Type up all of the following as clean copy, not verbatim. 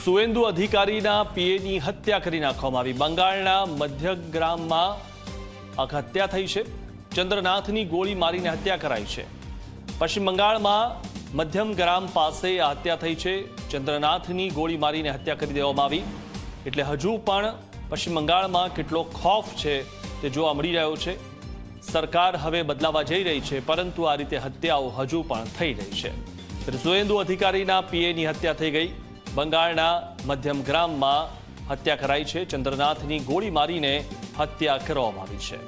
સુવેન્દુ અધિકારીના પીએની હત્યા કરી નાખવામાં આવી। બંગાળના મધ્યગ્રામમાં હત્યા થઈ છે। ચંદ્રનાથની ગોળી મારીને હત્યા કરાઈ છે। પશ્ચિમ બંગાળમાં મધ્યમગ્રામ પાસે આ હત્યા થઈ છે। ચંદ્રનાથની ગોળી મારીને હત્યા કરી દેવામાં આવી। એટલે હજુ પણ પશ્ચિમ બંગાળમાં કેટલો ખૌફ છે તે જોવા મળી રહ્યો છે। સરકાર હવે બદલાવા જઈ રહી છે, પરંતુ આ રીતે હત્યાઓ હજુ પણ થઈ રહી છે। સુવેન્દુ અધિકારીના પીએની હત્યા થઈ ગઈ। બંગાળના મધ્યમગ્રામમાં હત્યા કરાઈ છે। ચંદ્રનાથની ગોળી મારીને હત્યા કરવામાં આવી છે।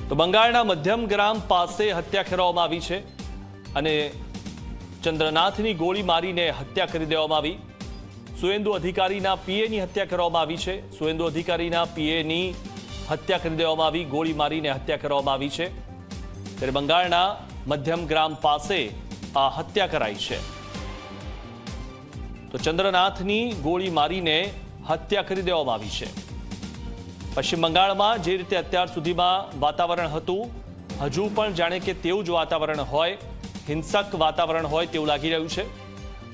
તો બંગાળના મધ્યમગ્રામ પાસે હત્યા કરવામાં આવી છે અને ચંદ્રનાથની ગોળી મારીને હત્યા કરી દેવામાં આવી। સુવેન્દુ અધિકારીના પીએની હત્યા કરવામાં આવી છે। સુવેન્દુ અધિકારીના પીએની હત્યા કરી દેવામાં આવી, ગોળી મારીને હત્યા કરવામાં આવી છે। ત્યારે બંગાળના મધ્યમગ્રામ પાસે આ હત્યા કરાઈ છે। તો ચંદ્રનાથની ગોળી મારીને હત્યા કરી દેવામાં આવી છે। પશ્ચિમ બંગાળમાં જે રીતે અત્યાર સુધીમાં વાતાવરણ હતું, હજુ પણ જાણે કે તેવું જ વાતાવરણ હોય, હિંસક વાતાવરણ હોય તેવું લાગી રહ્યું છે।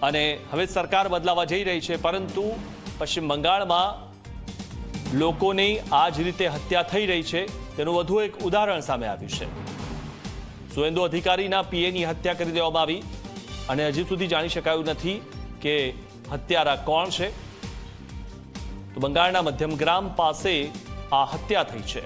અને હવે સરકાર બદલાવા જઈ રહી છે, પરંતુ પશ્ચિમ બંગાળમાં લોકોની આ જ રીતે હત્યા થઈ રહી છે તેનું વધુ એક ઉદાહરણ સામે આવ્યું છે। સુવેન્દુ અધિકારીના પીએની હત્યા કરી દેવામાં આવી અને હજી સુધી જાણી શકાયું નથી કે હત્યારા કોણ છે। તો બંગાળના મધ્યમગ્રામ પાસે આ હત્યા થઈ છે।